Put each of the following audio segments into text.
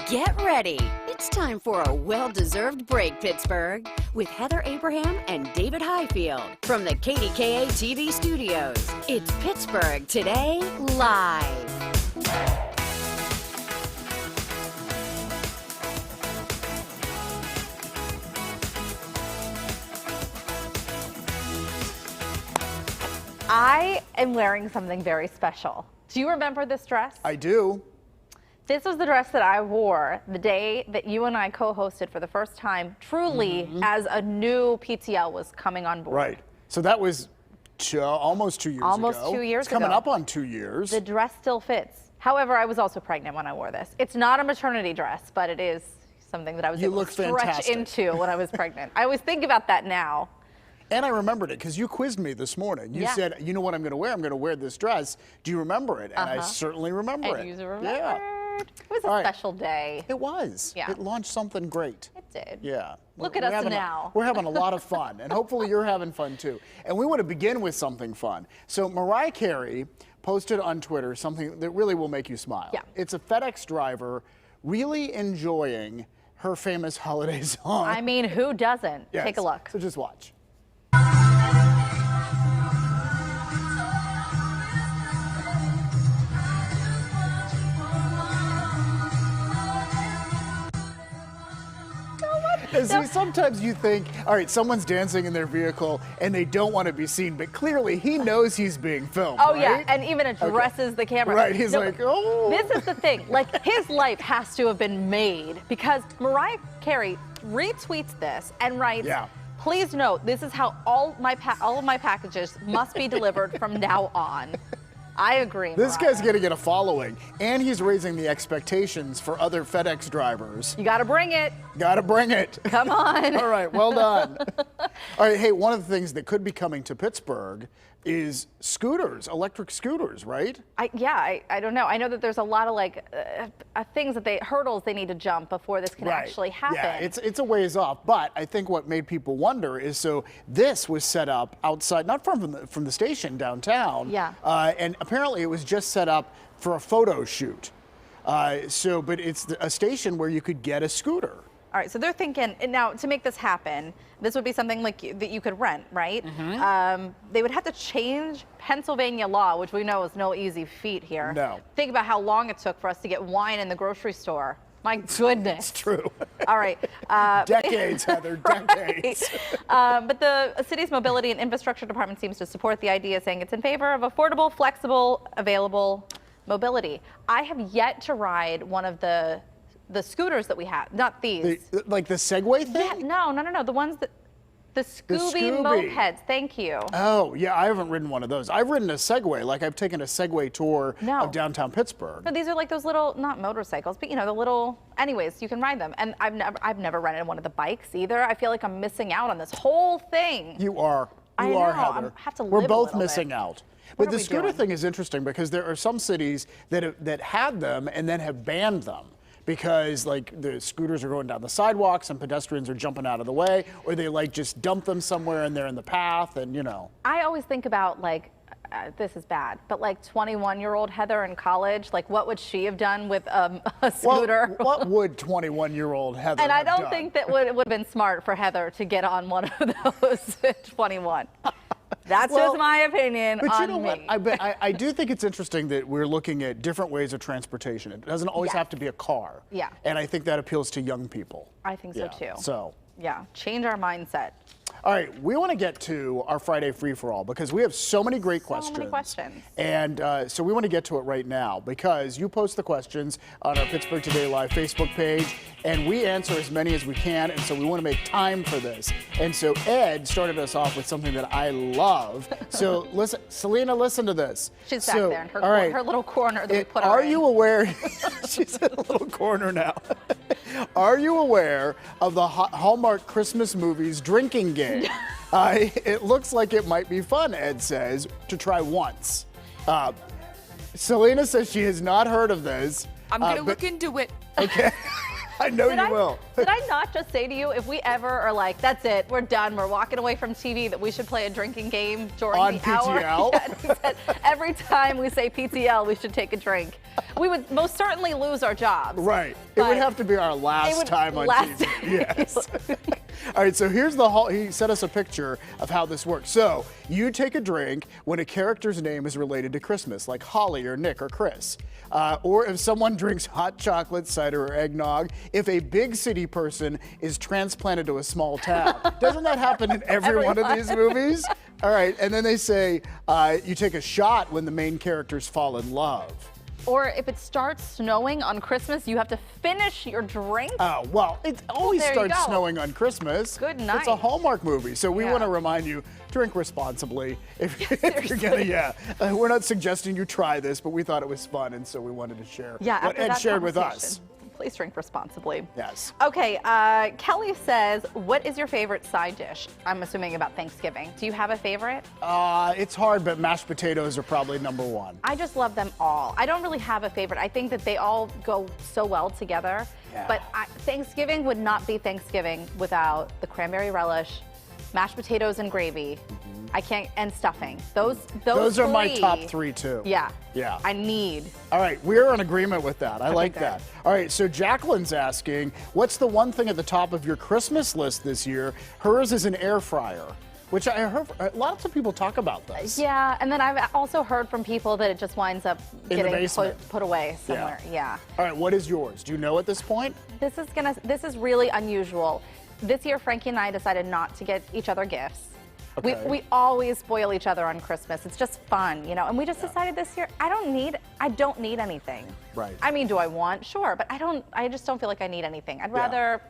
Get ready. It's time for a well-deserved break, Pittsburgh, with Heather Abraham and David Highfield from the KDKA TV studios. It's Pittsburgh Today Live. I am wearing something very special. Do you remember this dress? I do. This was the dress that I wore the day that you and I co-hosted for the first time, truly, as a new PTL was coming on board. Right. So that was almost 2 years ago. Almost 2 years it's coming ago. up on 2 years. The dress still fits. However, I was also pregnant when I wore this. It's not a maternity dress, but it is something that I was able to stretch into when I was pregnant. I always think about that now. And I remembered it because you quizzed me this morning. You said, you know what I'm going to wear? I'm going to wear this dress. Do you remember it? And I certainly remember it. And you remembered. Yeah. It was a special day. It was. Yeah. It launched something great. It did. Yeah. Look at us now. We're having a lot of fun, and hopefully you're having fun too. And we want to begin with something fun. So Mariah Carey posted on Twitter something that really will make you smile. Yeah. It's a FedEx driver really enjoying her famous holiday song. I mean, who doesn't? Yes. Take a look. So just watch. And see, sometimes you think, all right, someone's dancing in their vehicle and they don't want to be seen, but clearly he knows he's being filmed. Oh, right? yeah, and even addresses the camera. Right, he's like, oh. This is the thing. Like, his life has to have been made because Mariah Carey retweets this and writes, please note, this is how all of my packages must be delivered from now on. I agree, This Mariah. guy's going to get a following, and he's raising the expectations for other FedEx drivers. You got to bring it. Got to bring it. Come on. All right, well done. All right, hey, one of the things that could be coming to Pittsburgh is scooters, electric scooters, right? I don't know. I know that there's a lot of things hurdles they need to jump before this can actually happen. Yeah, it's a ways off, but I think what made people wonder is so this was set up outside, not from the station downtown. Yeah. And apparently it was just set up for a photo shoot. But it's a station where you could get a scooter. All right, so they're thinking, now to make this happen, this would be something like that you could rent, right? They would have to change Pennsylvania law, which we know is no easy feat here. No. Think about how long it took for us to get wine in the grocery store. My goodness. It's true. All right. Decades, Heather, decades. But the city's mobility and infrastructure department seems to support the idea, saying it's in favor of affordable, flexible, available mobility. I have yet to ride one of the scooters that we have, not these. Like the Segway thing? Yeah, no. The ones that, the Scooby mopeds. Thank you. Oh, yeah, I haven't ridden one of those. I've ridden a Segway, like I've taken a Segway tour of downtown Pittsburgh. But these are like those little, not motorcycles, but the little, anyways, you can ride them. And I've never rented one of the bikes either. I feel like I'm missing out on this whole thing. You are. I You are, know, Heather. I have to live We're a both little missing bit. out. What But are the we scooter doing? thing is interesting because there are some cities that had them and then have banned them. Because like the scooters are going down the sidewalks and pedestrians are jumping out of the way, or they like just dump them somewhere and they're in the path, and I always think about this is bad, but like 21-year-old Heather in college, like what would she have done with a scooter? Well, what would 21-year-old Heather And I have don't done? think that would have been smart for Heather to get on one of those at 21. That's just my opinion But on you know me. what? I do think it's interesting that we're looking at different ways of transportation. It doesn't always have to be a car. Yeah. And I think that appeals to young people. I think so too. So. Yeah, change our mindset. All right, we want to get to our Friday free-for-all because we have so many great questions. So many questions. And so we want to get to it right now because you post the questions on our Pittsburgh Today Live Facebook page, and we answer as many as we can, and so we want to make time for this. And so Ed started us off with something that I love. So listen, Selena, listen to this. She's back there in her little corner that we put her in. Are you aware? She's in a little corner now. Are you aware of the Hallmark Christmas movies drinking game? It looks like it might be fun, Ed says, to try once. Selena says she has not heard of this. I'm going to look into it. Okay. I know you will. Did I not just say to you, if we ever are like, that's it, we're done, we're walking away from TV, that we should play a drinking game during on the PTL? hour? Yeah, he said, every time we say PTL, we should take a drink. We would most certainly lose our jobs. Right. It would have to be our last time on TV. Yes. All right, so here's he sent us a picture of how this works. So you take a drink when a character's name is related to Christmas, like Holly or Nick or Chris. Or if someone drinks hot chocolate, cider, or eggnog, if a big city person is transplanted to a small town. Doesn't that happen in every one of these movies? All right, and then they say you take a shot when the main characters fall in love. Or if it starts snowing on Christmas, you have to finish your drink. Oh, well, it always starts snowing on Christmas. Good night. It's a Hallmark movie, so we want to remind you, drink responsibly. If you're gonna, we're not suggesting you try this, but we thought it was fun, and so we wanted to share what Ed shared with us. Please drink responsibly. Yes. Okay, Kelly says, what is your favorite side dish? I'm assuming about Thanksgiving. Do you have a favorite? It's hard, but mashed potatoes are probably number one. I just love them all. I don't really have a favorite. I think that they all go so well together. Yeah. But Thanksgiving would not be Thanksgiving without the cranberry relish, mashed potatoes and gravy. I can't, and stuffing. Those are my top three too. Yeah. Yeah. I need. All right, we're in agreement with that. I like that. All right, so Jacqueline's asking, what's the one thing at the top of your Christmas list this year? Hers is an air fryer, which I heard lots of people talk about this. Yeah, and then I've also heard from people that it just winds up getting put away somewhere. Yeah. All right, what is yours? Do you know at this point? This is really unusual. This year, Frankie and I decided not to get each other gifts. Okay. We always spoil each other on Christmas. It's just fun, you know. And we just decided this year, I don't need anything. Right. I mean, do I want? Sure, but I just don't feel like I need anything. I'd rather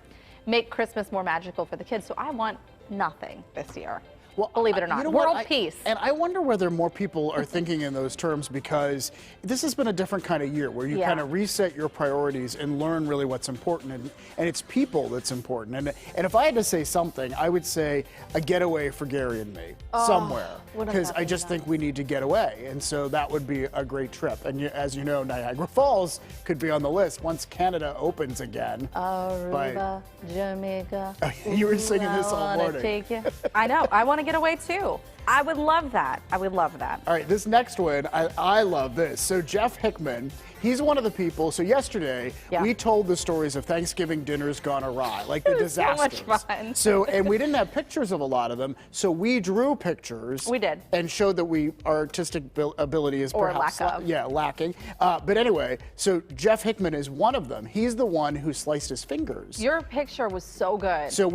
make Christmas more magical for the kids. So I want nothing this year. Well, believe it or not, world peace. And I wonder whether more people are thinking in those terms, because this has been a different kind of year where you kind of reset your priorities and learn really what's important, and it's people that's important. And if I had to say something, I would say a getaway for Gary and me somewhere, because I just think we need to get away, and so that would be a great trip. And as you know, Niagara Falls could be on the list once Canada opens again. Aruba, Jamaica. You were singing this all morning. Take you. I know. I want to get away too. I would love that. I would love that. All right, this next one, I love this. So Jeff Hickman, he's one of the people. So yesterday, we told the stories of Thanksgiving dinners gone awry, like the disasters. So much fun. So, and we didn't have pictures of a lot of them, so we drew pictures. We did. And showed that our artistic ability is perhaps lacking. But anyway, so Jeff Hickman is one of them. He's the one who sliced his fingers. Your picture was so good. So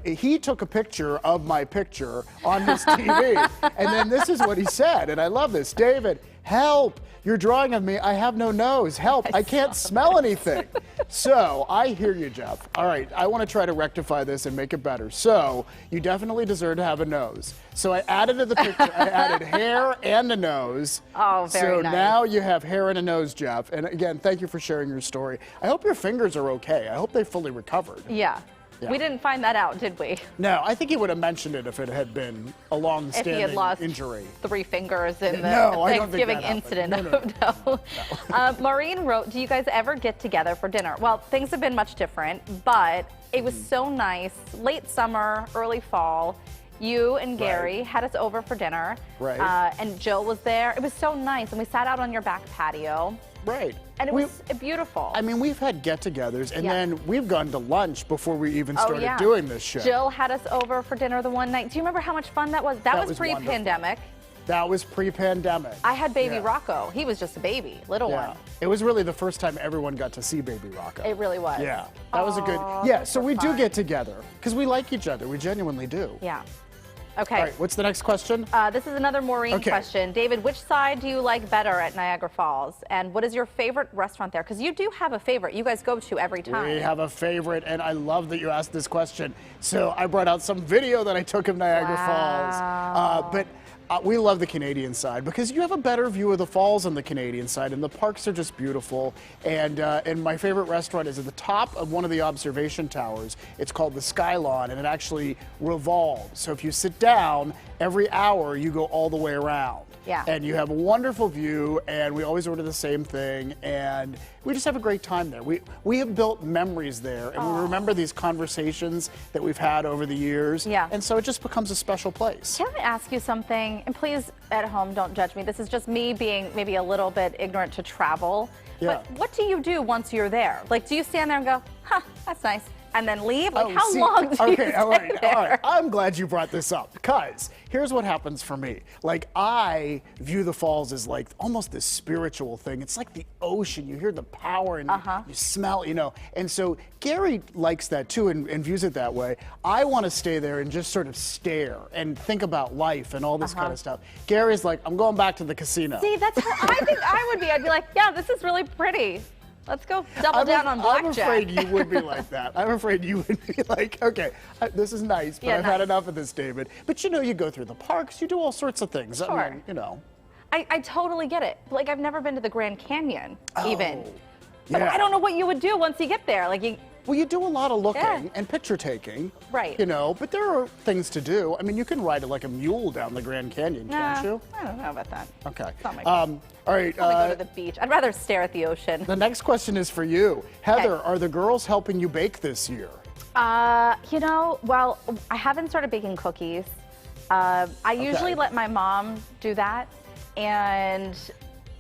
he took a picture of my picture on his TV. And then this is what he said, and I love this. David, help! You're drawing of me. I have no nose. Help! I can't smell anything. So I hear you, Jeff. All right, I want to try to rectify this and make it better. So you definitely deserve to have a nose. So I added to the picture. I added hair and a nose. Oh, very nice. So now you have hair and a nose, Jeff. And again, thank you for sharing your story. I hope your fingers are okay. I hope they fully recovered. Yeah. We didn't find that out, did we? No, I think he would have mentioned it if it had been a long-standing injury. If he had lost 3 fingers in the Thanksgiving incident. No. Maureen wrote, do you guys ever get together for dinner? Well, things have been much different, but it was so nice. Late summer, early fall. You and Gary had us over for dinner. Right. And Jill was there. It was so nice. And we sat out on your back patio. Right. And it was beautiful. I mean, we've had get-togethers, and then we've gone to lunch before we even started doing this show. Jill had us over for dinner the one night. Do you remember how much fun that was? That was pre-pandemic. That was pre-pandemic. I had baby Rocco. He was just a baby, little one. It was really the first time everyone got to see baby Rocco. It really was. Yeah, that was a good. Yeah, so we do get together because we like each other. We genuinely do. Yeah. Okay. All right, what's the next question? This is another Maureen question. David, which side do you like better at Niagara Falls? And what is your favorite restaurant there? Because you do have a favorite you guys go to every time. We have a favorite, and I love that you asked this question. So I brought out some video that I took of Niagara Falls. But We love the Canadian side because you have a better view of the falls on the Canadian side, and the parks are just beautiful. And my favorite restaurant is at the top of one of the observation towers. It's called the Skylon, and it actually revolves. So if you sit down, every hour you go all the way around. Yeah. And you have a wonderful view, and we always order the same thing, and we just have a great time there. We have built memories there, and we remember these conversations that we've had over the years. Yeah. And so it just becomes a special place. Can I ask you something? And please, at home, don't judge me. This is just me being maybe a little bit ignorant to travel. Yeah. But what do you do once you're there? Like, do you stand there and go, huh, that's nice, and then leave? Like, how long do you stay all right. there? I'm glad you brought this up because here's what happens for me. Like, I view the falls as like almost this spiritual thing. It's like the ocean. You hear the power and you smell, And so Gary likes that too and views it that way. I want to stay there and just sort of stare and think about life and all this kind of stuff. Gary's like, I'm going back to the casino. See, that's how I think I would be. I'd be like, yeah, this is really pretty. Let's go double down on blackjack. I'm afraid you would be like that. I'm afraid you would be like, okay, this is nice, but I've had enough of this, David. But you go through the parks, you do all sorts of things. Sure. I mean, I totally get it. Like, I've never been to the Grand Canyon, even. But Yeah. I don't know what you would do once you get there. Like, Well, you do a lot of looking Yeah. and picture taking. Right. But there are things to do. I mean, you can ride like a mule down the Grand Canyon, can't you? I don't know about that. Okay. It's not my All right. Probably go to the beach. I'd rather stare at the ocean. The next question is for you. Heather, are the girls helping you bake this year? Well, I haven't started baking cookies. I usually let my mom do that. And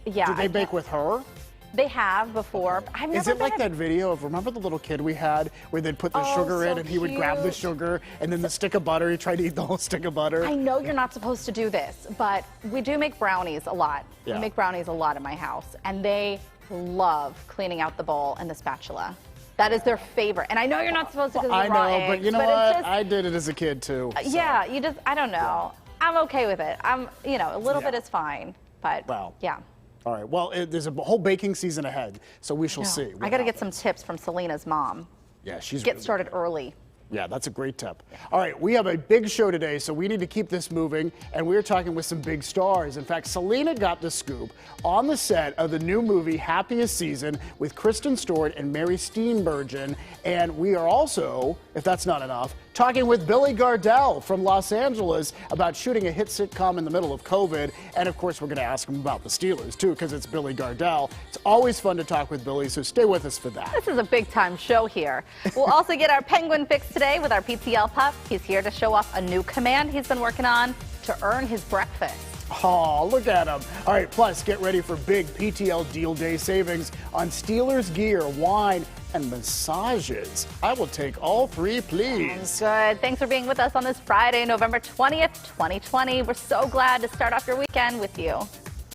yeah. Do they bake with her? They have before. I've never Is it been like that video of, remember the little kid we had where they'd put the sugar in so and he would grab the cute. sugar and then the stick of butter, he tried to eat the whole stick of butter? I know you're not supposed to do this, but we do make brownies a lot. Yeah. We make brownies a lot in my house, and they love cleaning out the bowl and the spatula. That is their favorite. And I know you're not supposed to because I of raw know, but eggs, you know it's what? just- I did it as a kid too. So. Yeah, I don't know. I'm okay with it. A little bit is fine, but Wow. yeah. All right. Well, there's a whole baking season ahead, so we shall see. I got to get some tips from Selena's mom. Yeah, she's Get really started early. Yeah, that's a great tip. All right, we have a big show today, so we need to keep this moving, and we're talking with some big stars. In fact, Selena got the scoop on the set of the new movie Happiest Season with Kristen Stewart and Mary Steenburgen, and we are also, if that's not enough, talking with Billy Gardell from Los Angeles about shooting a hit sitcom in the middle of COVID, and of course we're going to ask him about the Steelers too, because it's Billy Gardell. It's always fun to talk with Billy, so stay with us for that. This is a big time show here. We'll also get our Penguin fix today with our PTL pup. He's here to show off a new command he's been working on to earn his breakfast. Oh, look at him. All right, plus get ready for big PTL Deal Day savings on Steelers gear, wine, and massages. I will take all three, please. Good. Thanks for being with us on this Friday, November 20th, 2020. We're so glad to start off your weekend with you.